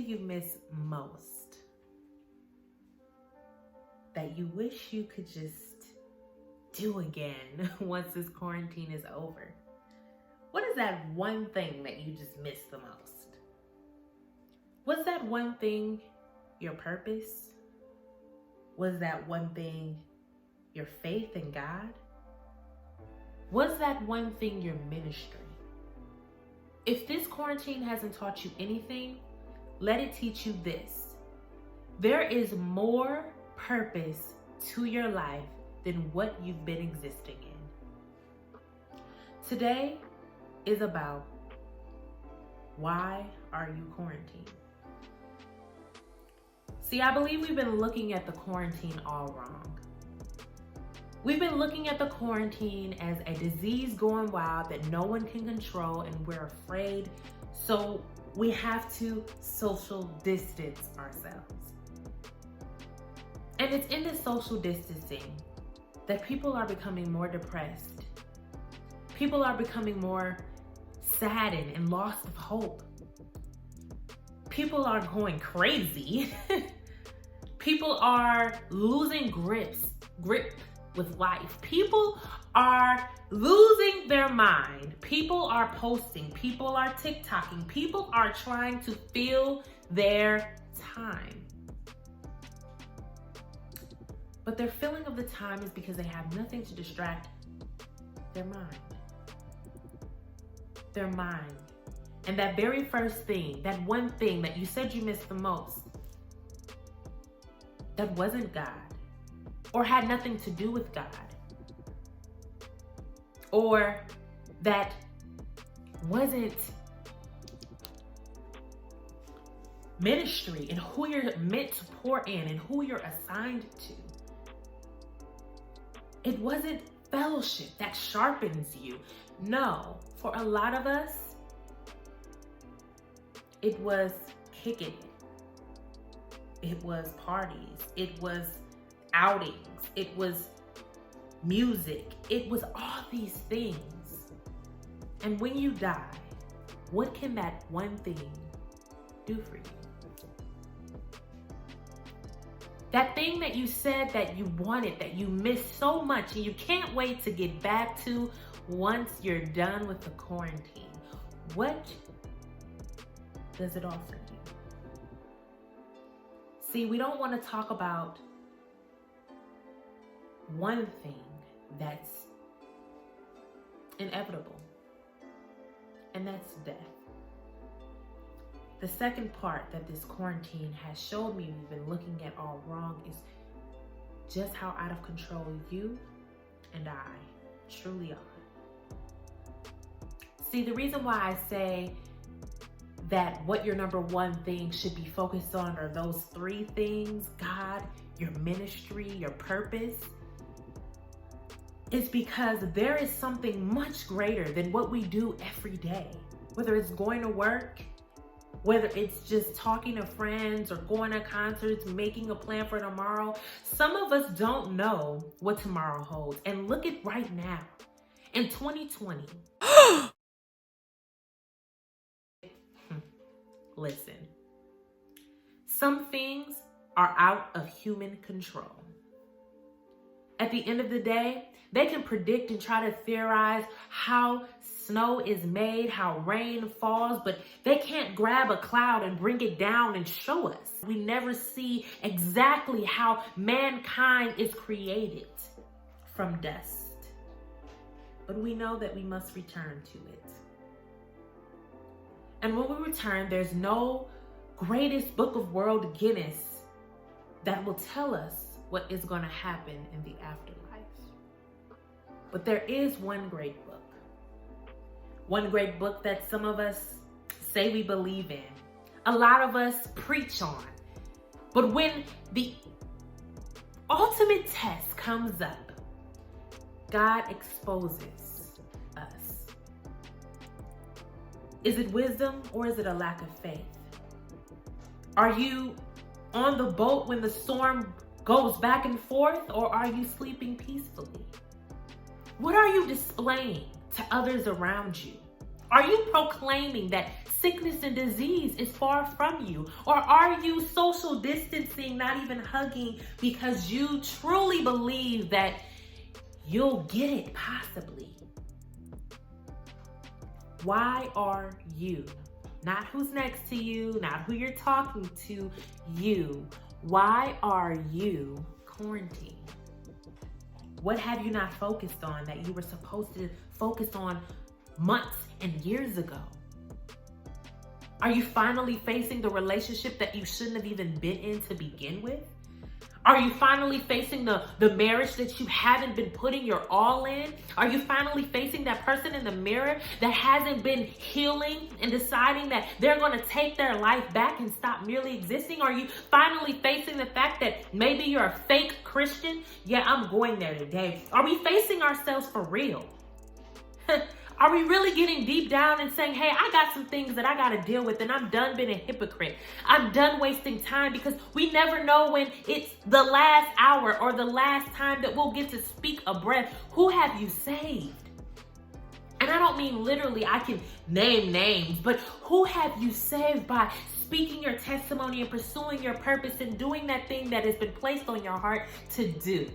you miss most that you wish you could just do again once this quarantine is over? What is that one thing that you just miss the most? Was that one thing your purpose? Was that one thing your faith in God? Was that one thing your ministry? If this quarantine hasn't taught you anything, let it teach you this. There is more purpose to your life than what you've been existing in. Today is about, why are you quarantined? See, I believe we've been looking at the quarantine all wrong. We've been looking at the quarantine as a disease going wild that no one can control, and we're afraid, so we have to social distance ourselves. And it's in this social distancing that people are becoming more depressed. People are becoming more saddened and lost of hope. People are going crazy. People are losing grip with life. People are losing their mind. People are posting. People are TikToking. People are trying to fill their time. But their filling of the time is because they have nothing to distract their mind. Their mind. And that very first thing, that one thing that you said you missed the most, that wasn't God, or had nothing to do with God, or that wasn't ministry and who you're meant to pour in and who you're assigned to. It wasn't fellowship that sharpens you. No, for a lot of us, it was kicking it. It was parties. It was outings. It was music. It was all these things. And when you die, what can that one thing do for you? That thing that you said that you wanted, that you missed so much, and you can't wait to get back to once you're done with the quarantine. What does it offer you? See, we don't want to talk about one thing that's inevitable, and that's death. The second part that this quarantine has showed me we've been looking at all wrong is just how out of control you and I truly are. See, the reason why I say that what your number one thing should be focused on are those three things: God, your ministry, your purpose, is because there is something much greater than what we do every day. Whether it's going to work, whether it's just talking to friends or going to concerts, making a plan for tomorrow. Some of us don't know what tomorrow holds. And look at right now, in 2020. Listen, some things are out of human control. At the end of the day, they can predict and try to theorize how snow is made, how rain falls, but they can't grab a cloud and bring it down and show us. We never see exactly how mankind is created from dust. But we know that we must return to it. And when we return, there's no greatest book of world Guinness that will tell us what is going to happen in the afterlife. But there is one great book. One great book that some of us say we believe in. A lot of us preach on. But when the ultimate test comes up, God exposes us. Is it wisdom or is it a lack of faith? Are you on the boat when the storm goes back and forth, or are you sleeping peacefully? What are you displaying to others around you? Are you proclaiming that sickness and disease is far from you? Or are you social distancing, not even hugging, because you truly believe that you'll get it possibly? Why are you, not who's next to you, not who you're talking to, you, why are you quarantined? What have you not focused on that you were supposed to focus on months and years ago? Are you finally facing the relationship that you shouldn't have even been in to begin with? Are you finally facing the marriage that you haven't been putting your all in? Are you finally facing that person in the mirror that hasn't been healing and deciding that they're going to take their life back and stop merely existing? Are you finally facing the fact that maybe you're a fake Christian? Yeah, I'm going there today. Are we facing ourselves for real? Are we really getting deep down and saying, hey, I got some things that I got to deal with and I'm done being a hypocrite. I'm done wasting time, because we never know when it's the last hour or the last time that we'll get to speak a breath. Who have you saved? And I don't mean literally, I can name names, but who have you saved by speaking your testimony and pursuing your purpose and doing that thing that has been placed on your heart to do?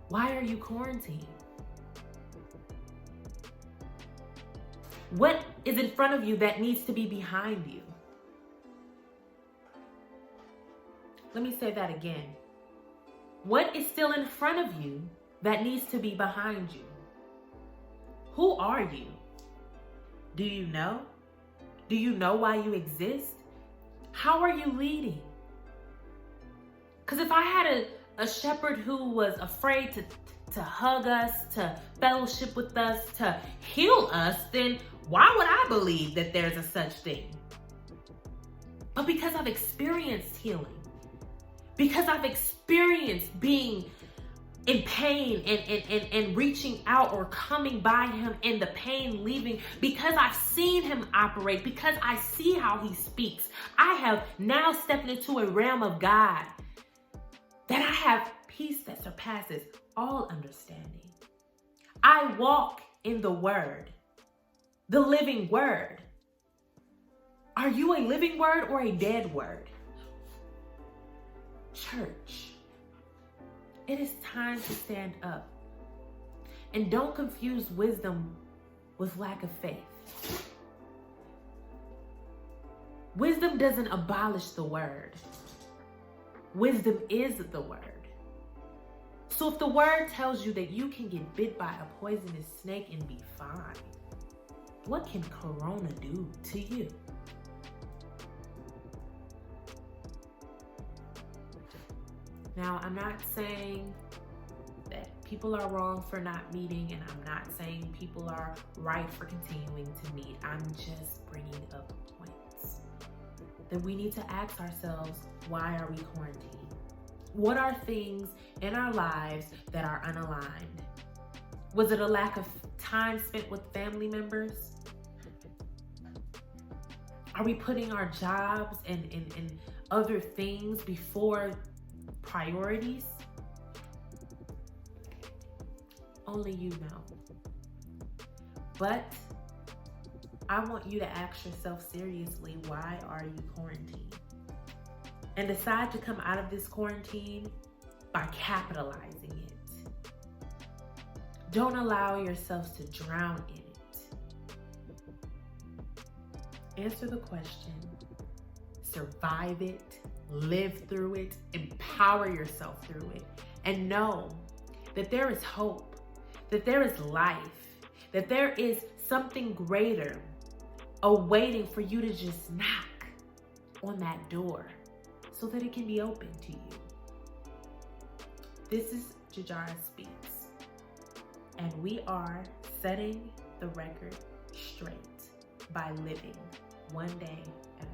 Why are you quarantined? What is in front of you that needs to be behind you? Let me say that again. What is still in front of you that needs to be behind you? Who are you? Do you know? Do you know why you exist? How are you leading? Because if I had a shepherd who was afraid to hug us, to fellowship with us, to heal us, then why would I believe that there's a such thing? But because I've experienced healing, because I've experienced being in pain and reaching out or coming by him and the pain leaving, because I've seen him operate, because I see how he speaks, I have now stepped into a realm of God that I have peace that surpasses all understanding. I walk in the word, the living word. Are you a living word or a dead word? Church, it is time to stand up. And don't confuse wisdom with lack of faith. Wisdom doesn't abolish the word. Wisdom is the word. So if the word tells you that you can get bit by a poisonous snake and be fine, what can Corona do to you? Now, I'm not saying that people are wrong for not meeting, and I'm not saying people are right for continuing to meet. I'm just bringing up points that we need to ask ourselves, why are we quarantined? What are things in our lives that are unaligned? Was it a lack of time spent with family members? Are we putting our jobs and other things before priorities? Only you know. But I want you to ask yourself seriously, why are you quarantined? And decide to come out of this quarantine by capitalizing it. Don't allow yourselves to drown in it. Answer the question, survive it, live through it, empower yourself through it, and know that there is hope, that there is life, that there is something greater awaiting for you to just knock on that door so that it can be open to you. This is Jajara Speaks, and we are setting the record straight by living one day at a